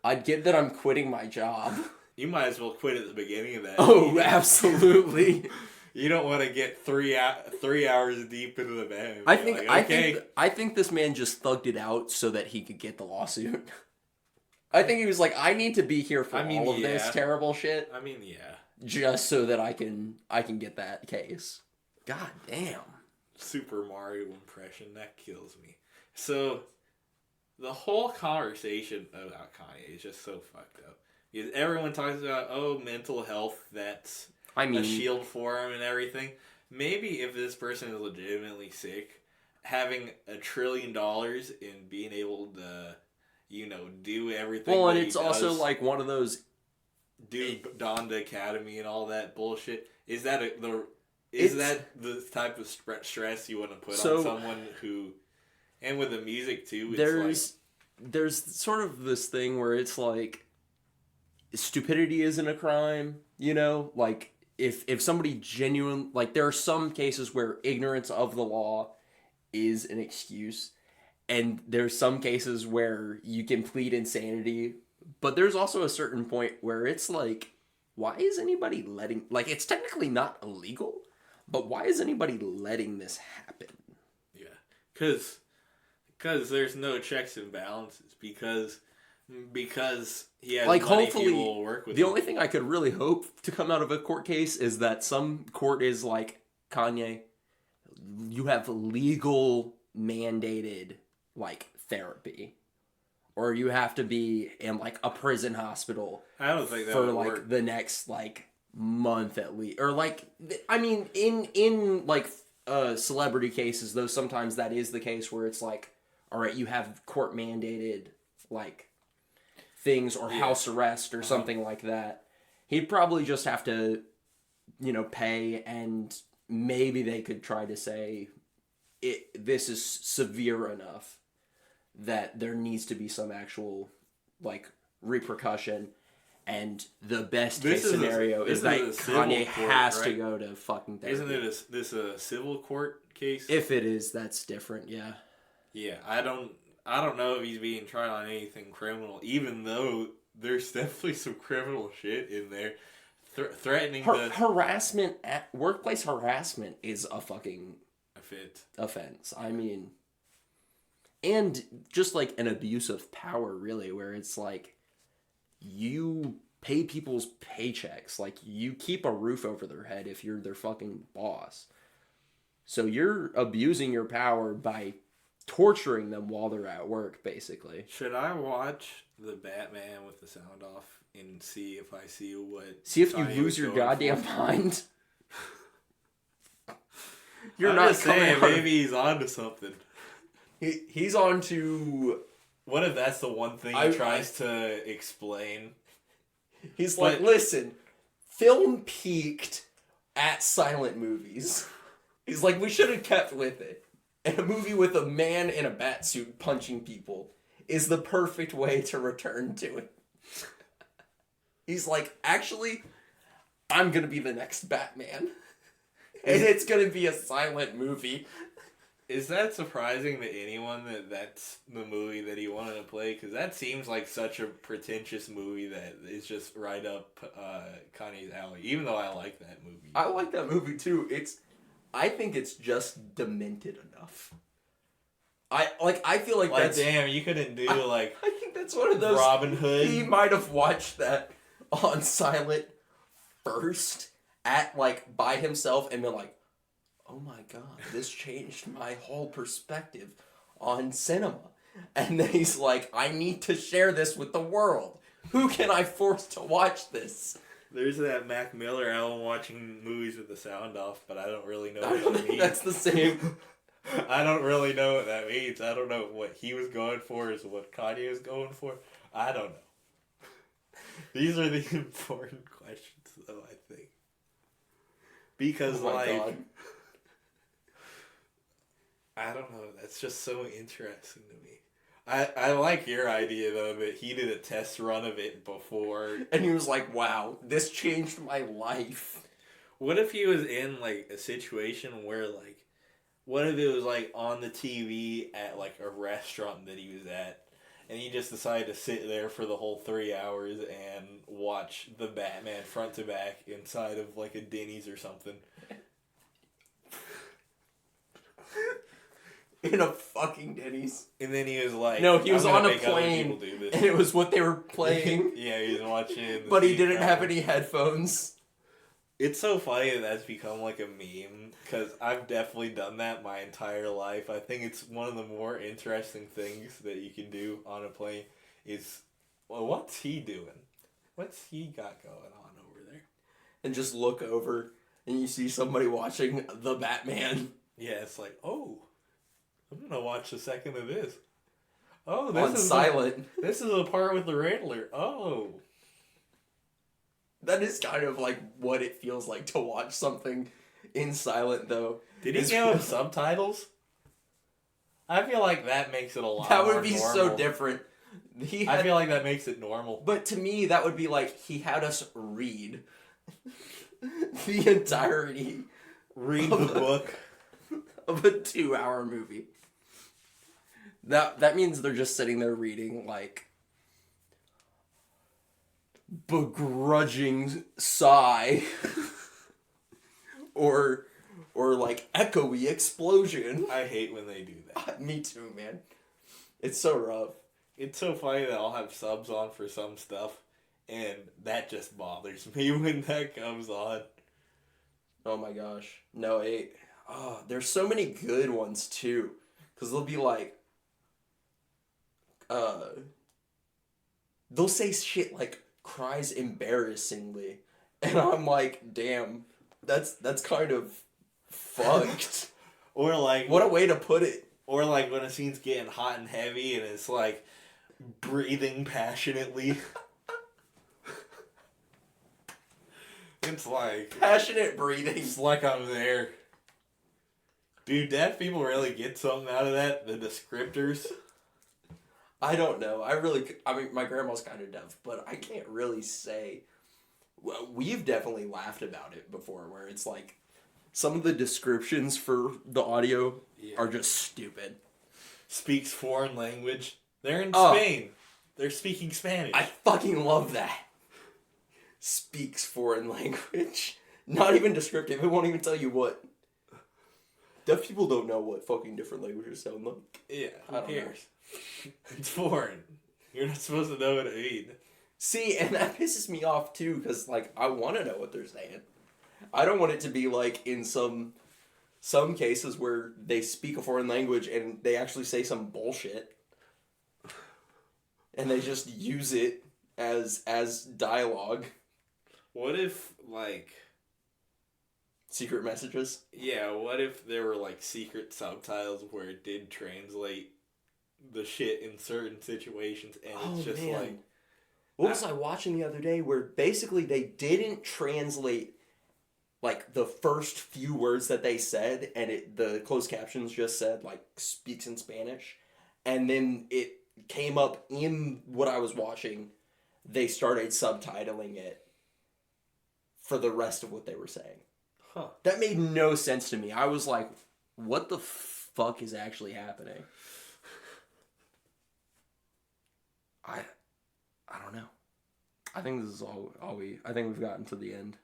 I'd get that I'm quitting my job. You might as well quit at the beginning of that. Oh, absolutely. You don't want to get 3 hours deep into the band. I think this man just thugged it out so that he could get the lawsuit. I think he was like, I need to be here for all of this terrible shit. I mean, yeah. Just so that I can get that case. God damn. Super Mario impression, that kills me. So, the whole conversation about Kanye is just so fucked up. Because everyone talks about, mental health, that's a shield for him and everything. Maybe if this person is legitimately sick, having $1 trillion and being able to, do everything. Well, and it's also like one of those. Do Donda Academy and all that bullshit. Is that the type of stress you want to put on someone who, and with the music too? There's sort of this thing where it's like, stupidity isn't a crime, like if somebody like there are some cases where ignorance of the law is an excuse, and there's some cases where you can plead insanity, but there's also a certain point where it's like, why is anybody it's technically not illegal, but why is anybody letting this happen? Yeah, because there's no checks and balances, because he has money, people will work with him. The only thing I could really hope to come out of a court case is that some court is like, Kanye, you have legal mandated therapy, or you have to be in a prison hospital. I don't think that for would work. The next month at least, or in celebrity cases, though sometimes that is the case where it's all right, you have court mandated things or house arrest or something like that. He'd probably just have to, pay, and maybe they could try to say this is severe enough that there needs to be some actual repercussion, and the best case scenario is that Kanye has to go to fucking therapy. Isn't this a civil court case? If it is, that's different. Yeah. Yeah, I don't know if he's being tried on anything criminal, even though there's definitely some criminal shit in there. Threatening harassment, workplace harassment is a fucking offense. I mean, and just an abuse of power, really, where it's you pay people's paychecks, you keep a roof over their head if you're their fucking boss. So you're abusing your power by torturing them while they're at work, basically. Should I watch the Batman with the sound off and see if I see if you lose your goddamn mind? I'm not saying, maybe he's onto something. He's on to... What if that's the one thing he tries to explain? He's listen, film peaked at silent movies. He's we should have kept with it. And a movie with a man in a bat suit punching people is the perfect way to return to it. He's actually, I'm going to be the next Batman. And it's going to be a silent movie. Is that surprising to anyone that's the movie that he wanted to play? Because that seems like such a pretentious movie that is just right up Kanye's alley. Even though I like that movie. I like that movie too. I think it's just demented enough. I feel that's... damn, you couldn't do I think that's one of those... Robin Hood. He might have watched that on silent first by himself and been oh my god, this changed my whole perspective on cinema. And then he's I need to share this with the world. Who can I force to watch this? There's that Mac Miller album, watching movies with the sound off, but I don't really know what that means. That's the same. I don't really know what that means. I don't know what he was going for is what Kanye was going for. I don't know. These are the important questions, though, I think. Because, God. I don't know. That's just so interesting to me. I like your idea, though, that he did a test run of it before. And he was wow, this changed my life. What if he was in, a situation where, what if it was, on the TV at, a restaurant that he was at, and he just decided to sit there for the whole 3 hours and watch the Batman front to back inside of, a Denny's or something. in a fucking Denny's. And then he was like, No, he was "I'm gonna on a make other plane, people do this." and it was what they were playing. Yeah, he was watching. the But he scene didn't have from- any headphones. It's so funny that that's become like a meme because I've definitely done that my entire life. I think it's one of the more interesting things that you can do on a plane is, well, what's he doing? What's he got going on over there? And just look over, and you see somebody watching The Batman. Yeah, it's like, oh, I'm gonna watch a second of this. Oh, On silent. This is the part with the Riddler. Oh. That is kind of like what it feels like to watch something in silent, though. Did he give him subtitles? I feel like that makes it a lot That more would be normal. so different. I feel like that makes it normal. But to me, that would be like he had us read the entirety Read the book. of a 2-hour movie. That means they're just sitting there reading like begrudging sigh or like echoey explosion. I hate when they do that. Me too, man. It's so rough. It's so funny that I'll have subs on for some stuff, and that just bothers me when that comes on. Oh my gosh. No, there's so many good ones too. Cause they'll be like they'll say shit like cries embarrassingly. And I'm like, damn, that's kind of fucked. Or like, What a way to put it. or like when a scene's getting hot and heavy, and it's like breathing passionately. It's like Passionate breathing. it's like I'm there. Dude, deaf people really get something out of that. The descriptors. I don't know. I mean, my grandma's kind of deaf, but I can't really say. Well, we've definitely laughed about it before, where it's like some of the descriptions for the audio are just stupid. Speaks foreign language. They're in Oh. Spain. They're speaking Spanish. I fucking love that. Speaks foreign language. Not even descriptive. It won't even tell you what. Deaf people don't know what fucking different languages sound like. Yeah, I who don't know. cares? It's foreign. You're not supposed to know what it means. See, and that pisses me off too, because like I want to know what they're saying. I don't want it to be like in some cases where they speak a foreign language and they actually say some bullshit, and they just use it as dialogue. What if, like, Secret messages. yeah, what if there were, like, secret subtitles where it did translate the shit in certain situations, and it's just like... What was I watching the other day where basically they didn't translate like the first few words that they said, and the closed captions just said like speaks in Spanish, and then it came up in what I was watching. They started subtitling it for the rest of what they were saying. Huh. That made no sense to me. I was like, what the fuck is actually happening? I don't know. I think this is all I think we've gotten to the end.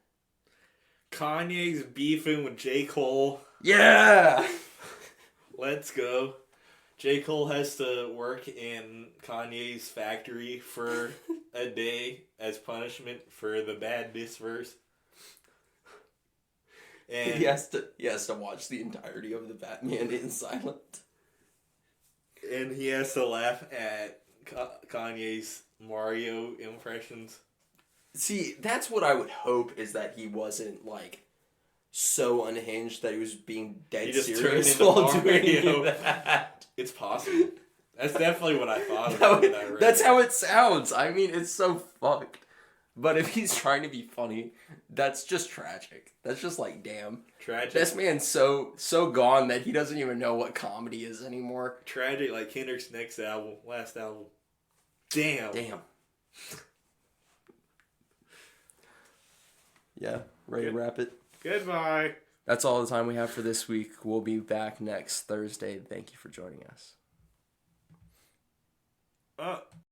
Kanye's beefing with J. Cole. Yeah! Let's go. J. Cole has to work in Kanye's factory for a day as punishment for the bad diss verse. And He has to watch the entirety of the Batman in silent. And he has to laugh at Kanye's Mario impressions. See, that's what I would hope, is that he wasn't like so unhinged that he was being dead He just serious turned into while doing Mario. that. It's possible. That's definitely what I thought about when I read That's it. how it sounds. I mean, it's so fucked. But if he's trying to be funny, that's just tragic. That's just like, damn. Tragic. This man's so gone that he doesn't even know what comedy is anymore. Tragic, like Kendrick's last album. Damn. Damn. Yeah, ready to wrap it? Goodbye. That's all the time we have for this week. We'll be back next Thursday. Thank you for joining us.